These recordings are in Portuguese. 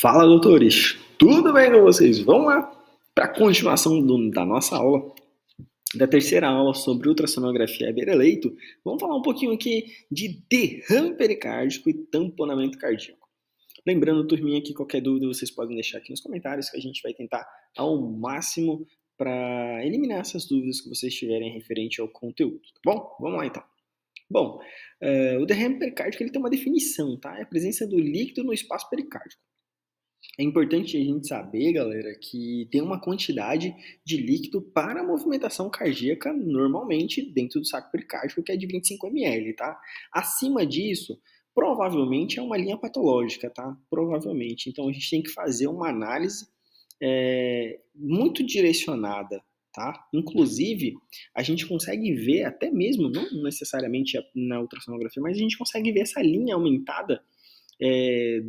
Fala, doutores! Tudo bem com vocês? Vamos lá para a continuação da nossa aula, da terceira aula sobre ultrassonografia à beira-leito. Vamos falar um pouquinho aqui de derrame pericárdico e tamponamento cardíaco. Lembrando, turminha, que qualquer dúvida vocês podem deixar aqui nos comentários, que a gente vai tentar ao máximo para eliminar essas dúvidas que vocês tiverem referente ao conteúdo, tá bom? Vamos lá então. Bom, o derrame pericárdico ele tem uma definição, tá? É a presença do líquido no espaço pericárdico. É importante a gente saber, galera, que tem uma quantidade de líquido para a movimentação cardíaca normalmente dentro do saco pericárdico, que é de 25 ml, tá? Acima disso, provavelmente é uma linha patológica, tá? Provavelmente. Então a gente tem que fazer uma análise muito direcionada, tá? Inclusive, a gente consegue ver até mesmo, não necessariamente na ultrassonografia, mas a gente consegue ver essa linha aumentada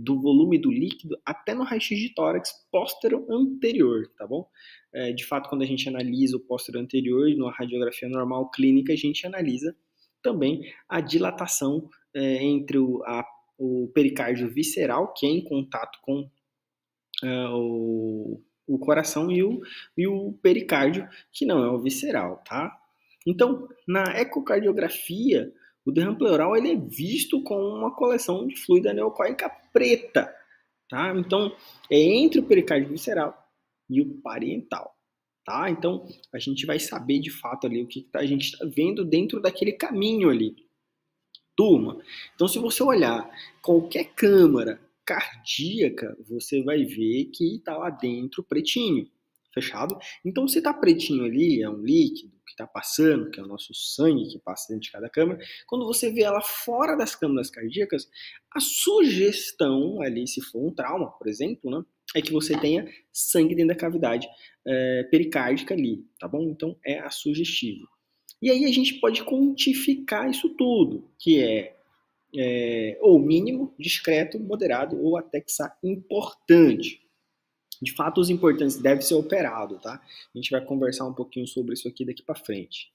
do volume do líquido até no raio-x de tórax póstero anterior, tá bom? De fato, quando a gente analisa o póstero anterior, numa radiografia normal clínica, a gente analisa também a dilatação entre o pericárdio visceral, que é em contato com o coração, e o pericárdio, que não é o visceral, tá? Então, na ecocardiografia, o derrame pleural ele é visto com uma coleção de fluido aneuploica preta, tá? Então, é entre o pericárdio visceral e o parietal, tá? Então, a gente vai saber de fato ali o que a gente está vendo dentro daquele caminho ali. Turma, então se você olhar qualquer câmara cardíaca, você vai ver que está lá dentro pretinho, fechado? Então, se está pretinho ali, é um líquido que está passando, que é o nosso sangue que passa dentro de cada câmara. Quando você vê ela fora das câmaras cardíacas, a sugestão ali, se for um trauma, por exemplo, né, é que você tenha sangue dentro da cavidade pericárdica ali, tá bom? Então, é a sugestivo. E aí a gente pode quantificar isso tudo, que é ou mínimo, discreto, moderado ou até que está importante. De fato, os importantes devem ser operados, tá? A gente vai conversar um pouquinho sobre isso aqui daqui para frente.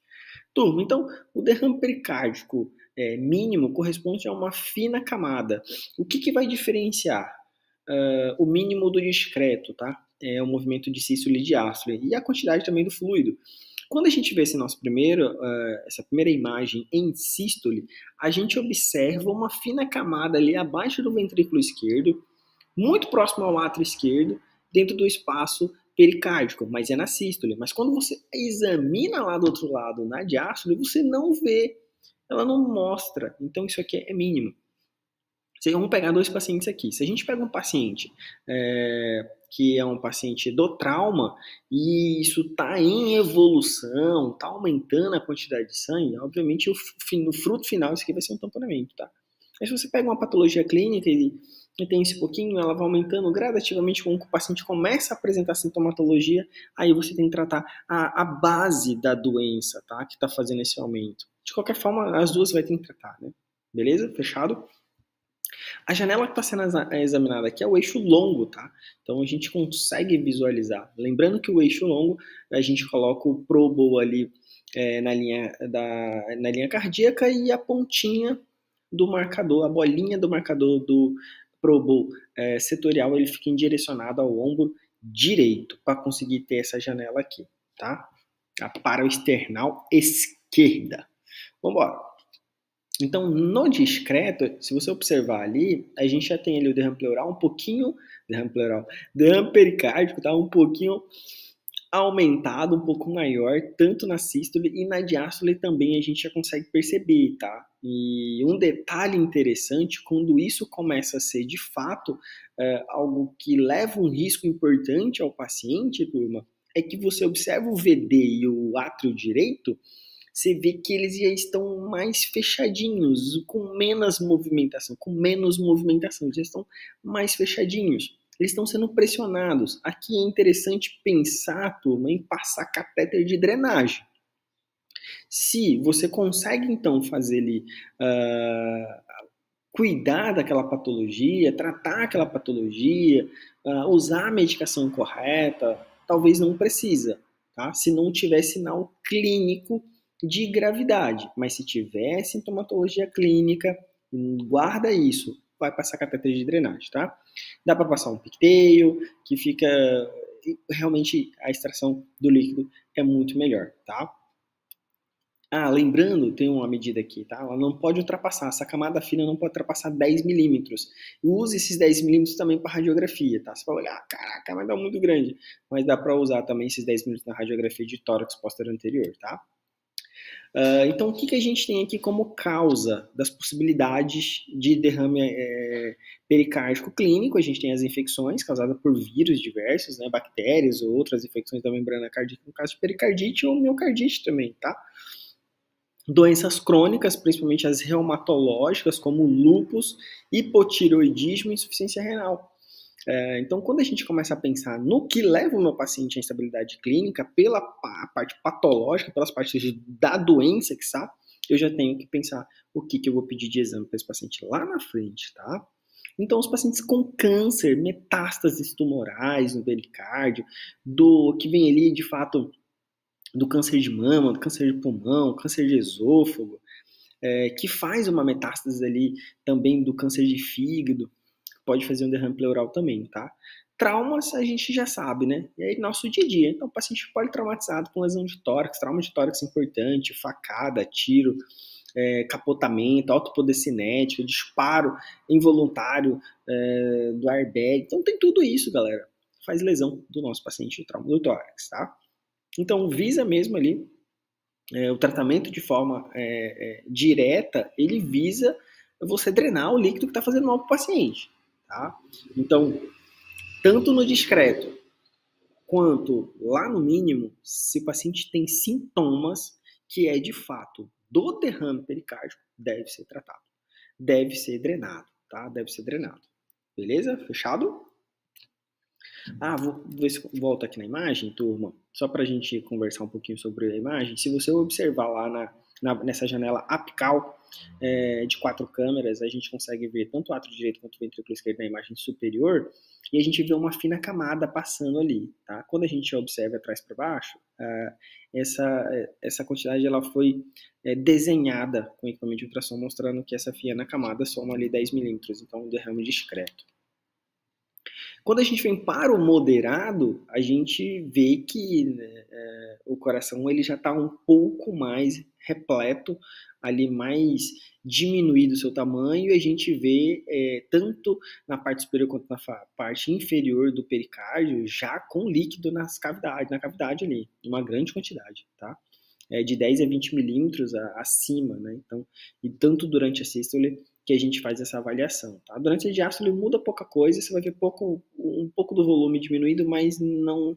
Turma, então, o derrame pericárdico mínimo corresponde a uma fina camada. O que vai diferenciar o mínimo do discreto, tá? É o movimento de sístole e diástole e a quantidade também do fluido. Quando a gente vê essa primeira imagem em sístole, a gente observa uma fina camada ali abaixo do ventrículo esquerdo, muito próximo ao átrio esquerdo, dentro do espaço pericárdico, mas é na sístole. Mas quando você examina lá do outro lado, na diástole, você não vê, ela não mostra. Então isso aqui é mínimo. Vamos pegar dois pacientes aqui. Se a gente pega um paciente que é um paciente do trauma e isso está em evolução, está aumentando a quantidade de sangue, obviamente no fruto final isso aqui vai ser um tamponamento, tá? Mas se você pega uma patologia clínica e tem esse pouquinho, ela vai aumentando gradativamente quando o paciente começa a apresentar sintomatologia, aí você tem que tratar a base da doença, tá? Que está fazendo esse aumento. De qualquer forma, as duas vai ter que tratar, né? Beleza? Fechado? A janela que está sendo examinada aqui é o eixo longo, tá? Então a gente consegue visualizar. Lembrando que o eixo longo, a gente coloca o probo ali na linha cardíaca e a pontinha do marcador, a bolinha do marcador do probo setorial, ele fica direcionado ao ombro direito para conseguir ter essa janela aqui, tá? A paraesternal esquerda. Vamos embora. Então, no discreto, se você observar ali, a gente já tem ali o derrame pleural derrame pericárdico tá um pouquinho aumentado, um pouco maior, tanto na sístole e na diástole também a gente já consegue perceber, tá? E um detalhe interessante, quando isso começa a ser de fato algo que leva um risco importante ao paciente, turma, é que você observa o VD e o átrio direito, você vê que eles já estão mais fechadinhos, com menos movimentação, eles já estão mais fechadinhos. Eles estão sendo pressionados. Aqui é interessante pensar, turma, em passar catéter de drenagem. Se você consegue, então, fazer ali, cuidar daquela patologia, tratar aquela patologia, usar a medicação correta, talvez não precisa, tá? Se não tiver sinal clínico de gravidade, mas se tiver sintomatologia clínica, guarda isso, vai passar catéter de drenagem, tá? Dá para passar um pigtail, que fica... Realmente a extração do líquido é muito melhor, tá? Lembrando, tem uma medida aqui, tá? Ela não pode ultrapassar, essa camada fina não pode ultrapassar 10 milímetros. Use esses 10 milímetros também para radiografia, tá? Você fala, caraca, mas dá muito grande. Mas dá para usar também esses 10 milímetros na radiografia de tórax posterior anterior, tá? Então, o que a gente tem aqui como causa das possibilidades de derrame pericárdico clínico? A gente tem as infecções causadas por vírus diversos, né, bactérias ou outras infecções da membrana cardíaca, no caso de pericardite ou miocardite também, tá? Doenças crônicas, principalmente as reumatológicas, como lúpus, hipotireoidismo e insuficiência renal. Então, quando a gente começa a pensar no que leva o meu paciente à instabilidade clínica, pela parte patológica, pelas partes da doença que está, eu já tenho que pensar o que eu vou pedir de exame para esse paciente lá na frente, tá? Então, os pacientes com câncer, metástases tumorais no pericárdio, que vem ali, de fato, do câncer de mama, do câncer de pulmão, câncer de esôfago, que faz uma metástase ali também do câncer de fígado, pode fazer um derrame pleural também, tá? Traumas a gente já sabe, né? E aí, nosso dia a dia. Então, o paciente politraumatizado com lesão de tórax, trauma de tórax importante, facada, tiro, capotamento, alto poder cinético, disparo involuntário do airbag. Então, tem tudo isso, galera. Faz lesão do nosso paciente de trauma do tórax, tá? Então, visa mesmo ali o tratamento de forma direta, ele visa você drenar o líquido que está fazendo mal para o paciente. Tá? Então, tanto no discreto quanto lá no mínimo, se o paciente tem sintomas que é de fato do derrame pericárdico, deve ser tratado. Deve ser drenado, tá? Deve ser drenado. Beleza? Fechado? Vou ver se volto aqui na imagem, turma, só para a gente conversar um pouquinho sobre a imagem. Se você observar lá nessa janela apical de 4 câmeras, a gente consegue ver tanto o átrio direito quanto o ventrículo esquerdo na imagem superior, e a gente vê uma fina camada passando ali, tá? Quando a gente observa atrás para baixo, essa quantidade ela foi desenhada com equipamento de ultrassom, mostrando que essa fina camada soma ali 10 milímetros, então um derrame discreto. Quando a gente vem para o moderado, a gente vê que o coração ele já está um pouco mais repleto, ali mais diminuído o seu tamanho, e a gente vê tanto na parte superior quanto na parte inferior do pericárdio, já com líquido na cavidade ali, uma grande quantidade, tá? De 10 a 20 milímetros acima, né? Então, e tanto durante a sístole que a gente faz essa avaliação, tá? Durante a diástole muda pouca coisa, você vai ver um pouco do volume diminuído, mas não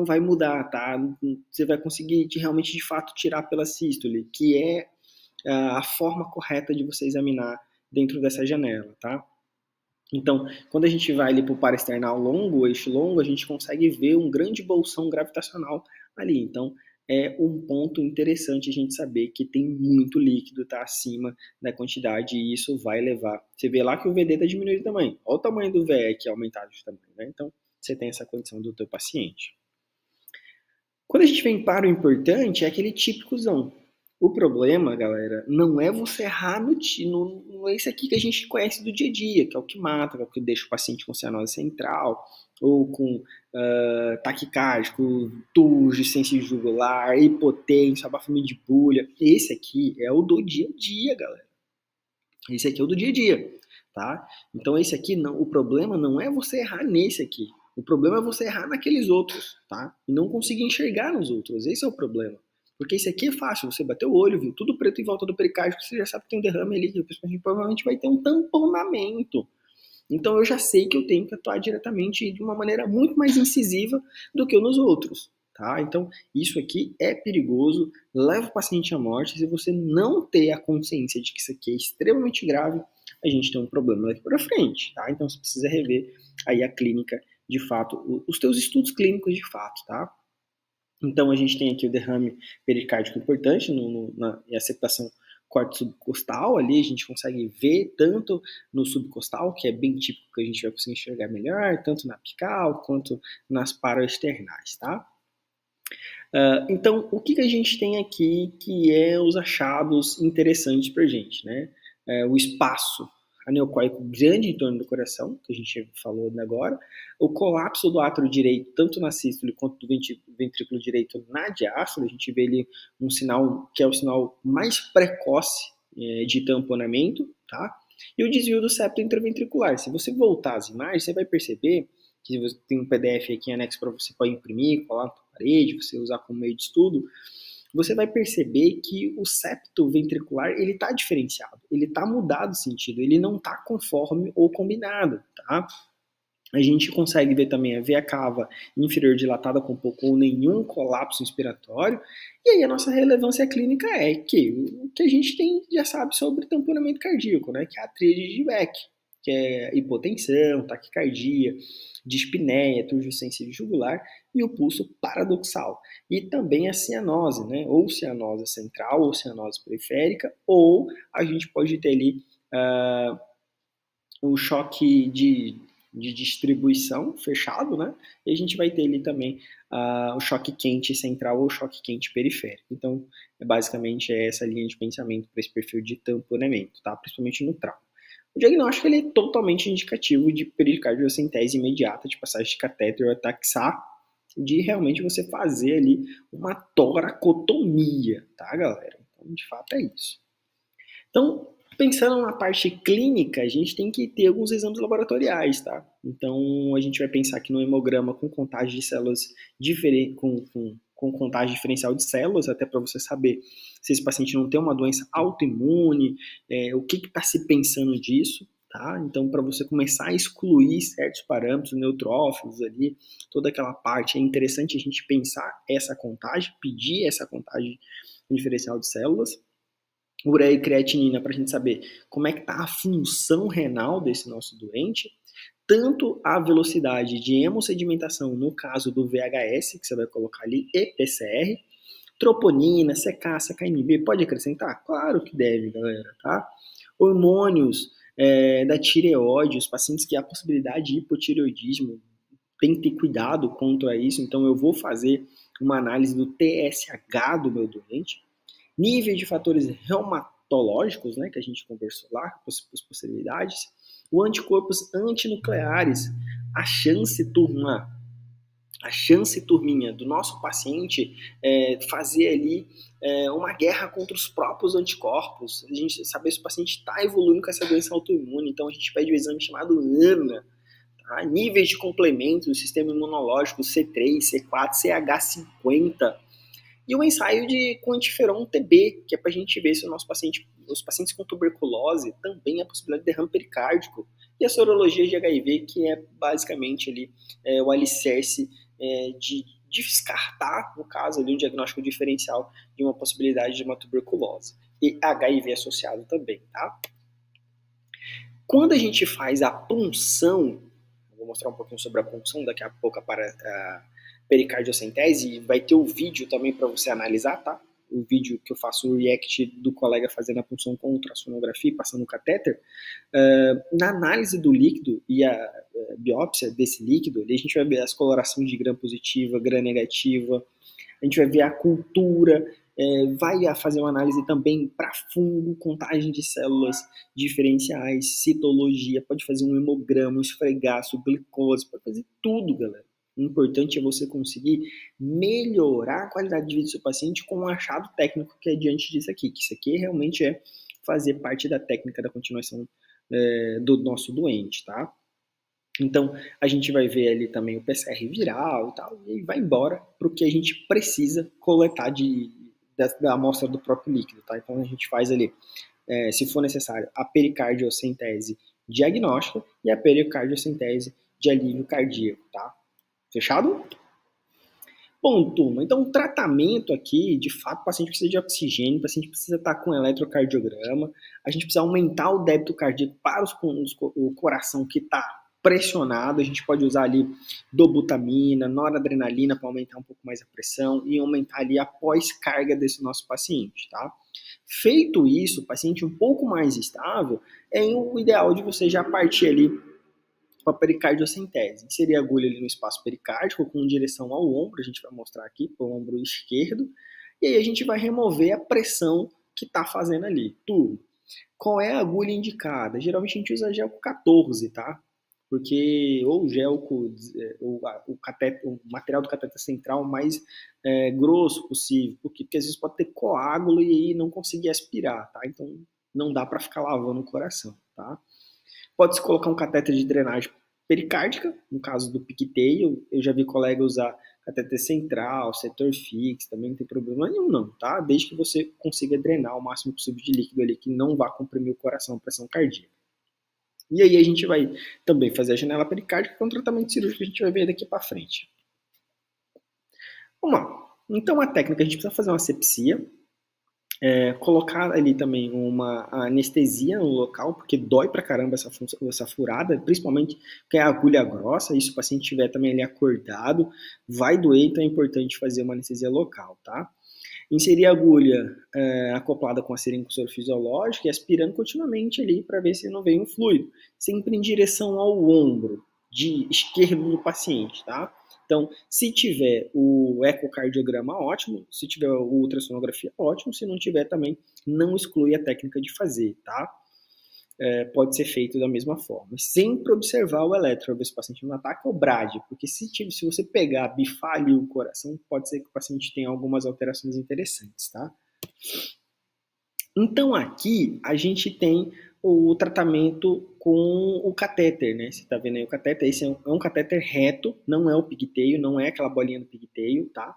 vai mudar, tá? Você vai conseguir realmente, de fato, tirar pela sístole, que é a forma correta de você examinar dentro dessa janela, tá? Então, quando a gente vai ali para o paraesternal longo, o eixo longo, a gente consegue ver um grande bolsão gravitacional ali. Então, é um ponto interessante a gente saber que tem muito líquido, está acima da quantidade, e isso vai levar. Você vê lá que o VD está diminuindo de tamanho. Olha o tamanho do VE aqui aumentado de tamanho, né? Então, você tem essa condição do teu paciente. Quando a gente vem para o importante, é aquele típicozão. O problema, galera, não é você errar no esse aqui que a gente conhece do dia a dia, que é o que mata, que é o que deixa o paciente com cianose central, ou com taquicárdico, turgência jugular, hipotensão, abafamento de bulha. Esse aqui é o do dia a dia, galera. Esse aqui é o do dia a dia, tá? Então esse aqui, não, o problema não é você errar nesse aqui. O problema é você errar naqueles outros, tá? E não conseguir enxergar nos outros. Esse é o problema. Porque esse aqui é fácil, você bateu o olho, viu tudo preto em volta do pericárdio, você já sabe que tem um derrame ali, que provavelmente vai ter um tamponamento. Então eu já sei que eu tenho que atuar diretamente de uma maneira muito mais incisiva do que nos outros, tá? Então isso aqui é perigoso, leva o paciente à morte. Se você não ter a consciência de que isso aqui é extremamente grave, a gente tem um problema daqui para frente, tá? Então você precisa rever aí a clínica de fato, os teus estudos clínicos de fato, tá? Então a gente tem aqui o derrame pericárdico importante na septação corte subcostal, ali a gente consegue ver tanto no subcostal, que é bem típico, que a gente vai conseguir enxergar melhor, tanto na apical quanto nas paraesternais, tá? Então, o que a gente tem aqui que é os achados interessantes pra gente, né? O espaço aneuploico grande em torno do coração, que a gente falou agora, o colapso do átrio direito, tanto na sístole quanto do ventrículo direito na diástole, a gente vê ali um sinal que é o sinal mais precoce de tamponamento, tá? E o desvio do septo intraventricular. Se você voltar às imagens, você vai perceber que você tem um PDF aqui em anexo para você pode imprimir, colar na parede, você usar como meio de estudo, você vai perceber que o septo ventricular ele está diferenciado, ele está mudado de sentido, ele não está conforme ou combinado, tá? A gente consegue ver também a veia cava inferior dilatada com pouco ou nenhum colapso inspiratório. E aí a nossa relevância clínica é que o que a gente já sabe sobre tamponamento cardíaco, né? Que é a tríade de Beck, que é hipotensão, taquicardia, dispneia, turgescência jugular e o pulso paradoxal. E também a cianose, né? Ou cianose central ou cianose periférica, ou a gente pode ter ali o choque de distribuição fechado, né? E a gente vai ter ali também o choque quente central ou choque quente periférico. Então, basicamente é essa linha de pensamento para esse perfil de tamponamento, tá? Principalmente no trauma. O diagnóstico ele é totalmente indicativo de pericardiocentese imediata, de passagem de catéter ou ataxar, de realmente você fazer ali uma toracotomia, tá, galera? Então, de fato, é isso. Então, pensando na parte clínica, a gente tem que ter alguns exames laboratoriais, tá? Então, a gente vai pensar aqui no hemograma com contagem de células diferente, com contagem diferencial de células, até para você saber se esse paciente não tem uma doença autoimune, o que está se pensando disso, tá? Então, para você começar a excluir certos parâmetros neutrófilos ali, toda aquela parte, é interessante a gente pensar essa contagem, pedir essa contagem diferencial de células. Ureia e creatinina para a gente saber como é que está a função renal desse nosso doente, tanto a velocidade de hemossedimentação no caso do VHS, que você vai colocar ali, e PCR, troponina, CK, CKMB, pode acrescentar? Claro que deve, galera, tá? Hormônios da tireoide, os pacientes que há possibilidade de hipotireoidismo, tem que ter cuidado contra isso, então eu vou fazer uma análise do TSH do meu doente, nível de fatores reumatológicos, né, que a gente conversou lá, as possibilidades, o anticorpos antinucleares, a chance, turminha, do nosso paciente fazer ali uma guerra contra os próprios anticorpos, a gente saber se o paciente está evoluindo com essa doença autoimune, então a gente pede um exame chamado ANA, tá? Níveis de complemento do sistema imunológico C3, C4, CH50, e o ensaio de quantiferon TB, que é para a gente ver se os pacientes com tuberculose também há possibilidade de derrame pericárdico. E a sorologia de HIV, que é basicamente ali, o alicerce de descartar, no caso, ali, um diagnóstico diferencial de uma possibilidade de uma tuberculose. E HIV associado também, tá? Quando a gente faz a punção, vou mostrar um pouquinho sobre a punção daqui a pouco para a pericardiocentese, e vai ter o vídeo também para você analisar, tá? O vídeo que eu faço o react do colega fazendo a punção com ultrassonografia, passando o catéter. Na análise do líquido e a biópsia desse líquido, a gente vai ver as colorações de gram positiva, gram negativa, a gente vai ver a cultura, vai fazer uma análise também para fungo, contagem de células diferenciais, citologia, pode fazer um hemograma, um esfregaço, glicose, pode fazer tudo, galera. O importante é você conseguir melhorar a qualidade de vida do seu paciente com um achado técnico que é diante disso aqui, que isso aqui realmente é fazer parte da técnica da continuação do nosso doente, tá? Então, a gente vai ver ali também o PCR viral e tal, e vai embora para o que a gente precisa coletar da amostra do próprio líquido, tá? Então, a gente faz ali, se for necessário, a pericardiocentese diagnóstica e a pericardiocentese de alívio cardíaco, tá? Fechado? Bom, turma, então o tratamento aqui, de fato, o paciente precisa de oxigênio, o paciente precisa estar com eletrocardiograma, a gente precisa aumentar o débito cardíaco para o coração que está pressionado, a gente pode usar ali dobutamina, noradrenalina para aumentar um pouco mais a pressão e aumentar ali a pós-carga desse nosso paciente, tá? Feito isso, o paciente um pouco mais estável, é o ideal de você já partir ali com a pericardiocentese. Inserir a agulha ali no espaço pericárdico com direção ao ombro, a gente vai mostrar aqui, para o ombro esquerdo, e aí a gente vai remover a pressão que está fazendo ali, tudo. Qual é a agulha indicada? Geralmente a gente usa gel com 14, tá? Porque ou gel com o material do cateter central mais grosso possível, porque às vezes pode ter coágulo e aí não conseguir aspirar, tá? Então não dá para ficar lavando o coração, tá? Pode-se colocar um cateter de drenagem pericárdica, no caso do PicTail, eu já vi colega usar cateter central, setor fixo, também não tem problema nenhum não, tá? Desde que você consiga drenar o máximo possível de líquido ali, que não vá comprimir o coração, a pressão cardíaca. E aí a gente vai também fazer a janela pericárdica, que é um tratamento cirúrgico que a gente vai ver daqui para frente. Vamos lá. Então a técnica, a gente precisa fazer uma asepsia, colocar ali também uma anestesia no local, porque dói pra caramba essa furada, principalmente porque é agulha grossa, e se o paciente estiver também ali acordado, vai doer, então é importante fazer uma anestesia local, tá? Inserir a agulha acoplada com a seringa com soro fisiológico e aspirando continuamente ali para ver se não vem um fluido, sempre em direção ao ombro esquerdo do paciente, tá? Então, se tiver o ecocardiograma, ótimo. Se tiver o ultrassonografia, ótimo. Se não tiver também, não exclui a técnica de fazer, tá? Pode ser feito da mesma forma. Sempre observar o eletro, ver se o paciente não ataca ou brade, porque se você pegar, bifar ali o coração, pode ser que o paciente tenha algumas alterações interessantes, tá? Então aqui a gente tem o tratamento com o catéter, né? Você está vendo aí o catéter, esse é um catéter reto, não é o pigtail, não é aquela bolinha do pigtail, tá?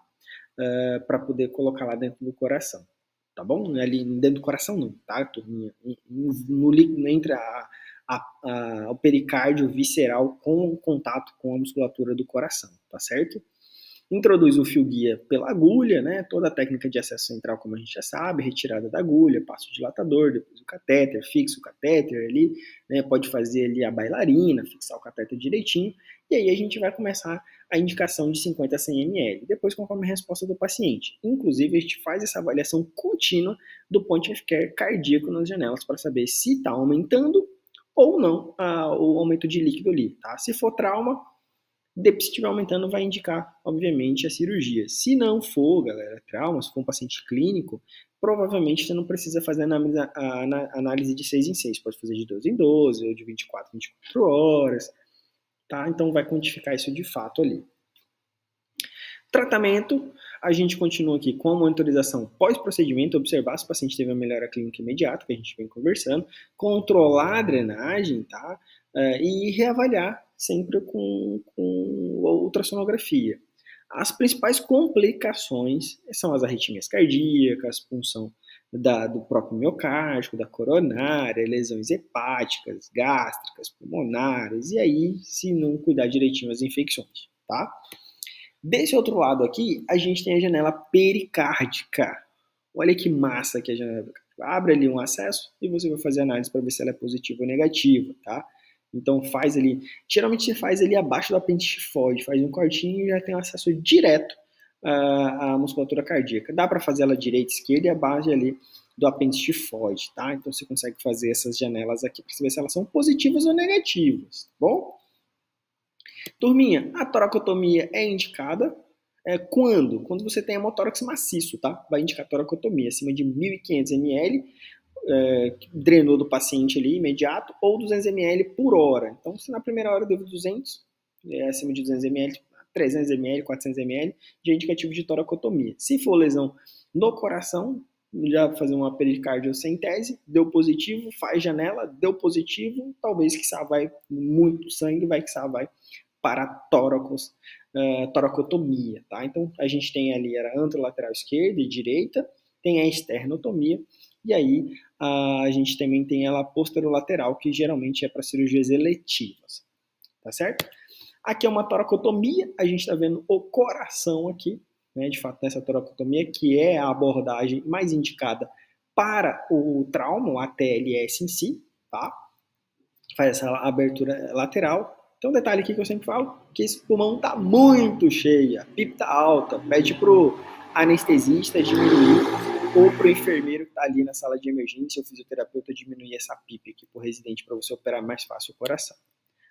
Para poder colocar lá dentro do coração, tá bom? Ali dentro do coração não, tá, turminha? Entre o pericárdio visceral com contato com a musculatura do coração, tá certo? Introduz o fio guia pela agulha, né? Toda a técnica de acesso central, como a gente já sabe, retirada da agulha, passo dilatador, depois o catéter, fixa o catéter ali, né? Pode fazer ali a bailarina, fixar o catéter direitinho, e aí a gente vai começar a indicação de 50 a 100 ml, depois conforme a resposta do paciente. Inclusive, a gente faz essa avaliação contínua do point of care cardíaco nas janelas para saber se está aumentando ou não o aumento de líquido ali, tá? Se for trauma, se estiver aumentando, vai indicar, obviamente, a cirurgia. Se não for, galera, trauma, se for um paciente clínico, provavelmente você não precisa fazer a análise de 6 em 6. Pode fazer de 12 em 12 ou de 24 em 24 horas, tá? Então vai quantificar isso de fato ali. Tratamento, a gente continua aqui com a monitorização pós-procedimento, observar se o paciente teve uma melhora clínica imediata, que a gente vem conversando, controlar a drenagem, tá? E reavaliar sempre com ultrassonografia. As principais complicações são as arritmias cardíacas, punção do próprio miocárdio, da coronária, lesões hepáticas, gástricas, pulmonares, e aí, se não cuidar direitinho, as infecções, tá? Desse outro lado aqui, a gente tem a janela pericárdica. Olha que massa que a janela pericárdica. Abre ali um acesso e você vai fazer análise para ver se ela é positiva ou negativa, tá? Então faz ali, geralmente você faz ali abaixo do apêndice tifoide, faz um cortinho e já tem acesso direto à musculatura cardíaca. Dá para fazer ela direita, esquerda e abaixo ali do apêndice tifoide, tá? Então você consegue fazer essas janelas aqui para ver se elas são positivas ou negativas, tá bom? Turminha, a toracotomia é indicada quando? Quando você tem hemotórax maciço, tá? Vai indicar toracotomia acima de 1.500 ml, drenou do paciente ali imediato, ou 200 ml por hora. Então, se na primeira hora deu 200, acima de 200 ml, 300 ml, 400 ml, já é indicativo de toracotomia. Se for lesão no coração, já fazer uma pericardiocentese, deu positivo, faz janela, deu positivo, talvez que vai muito sangue, vai para toracotomia, tá? Então, a gente tem ali a anterolateral esquerda e direita, tem a esternotomia, e aí a gente também tem ela posterolateral, que geralmente é para cirurgias eletivas, tá certo? Aqui é uma toracotomia, a gente está vendo o coração aqui, né, de fato, nessa toracotomia, que é a abordagem mais indicada para o trauma, o ATLS em si, tá? Faz essa abertura lateral. Então, um detalhe aqui que eu sempre falo, que esse pulmão está muito cheio, a PIP está alta, pede pro anestesista diminuir ou pro enfermeiro que está ali na sala de emergência ou fisioterapeuta diminuir essa PIP aqui pro residente para você operar mais fácil o coração.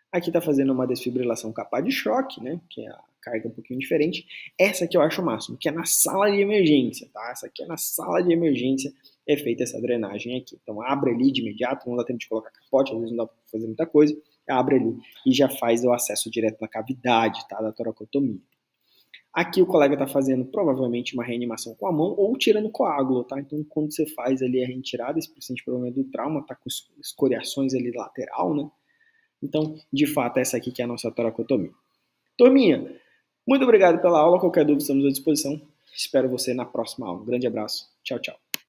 Aqui está fazendo uma desfibrilação capaz de choque, né, que é a carga um pouquinho diferente. Essa aqui eu acho o máximo, que é na sala de emergência, tá? Essa aqui é na sala de emergência, é feita essa drenagem aqui. Então abre ali de imediato, não dá tempo de colocar capote, às vezes não dá pra fazer muita coisa, abre ali e já faz o acesso direto na cavidade, tá? Da toracotomia. Aqui o colega está fazendo provavelmente uma reanimação com a mão ou tirando coágulo, tá? Então, quando você faz ali a retirada, esse paciente provavelmente do trauma está com escoriações ali lateral, né? Então, de fato, essa aqui que é a nossa toracotomia. Turminha, muito obrigado pela aula. Qualquer dúvida, estamos à disposição. Espero você na próxima aula. Um grande abraço. Tchau, tchau.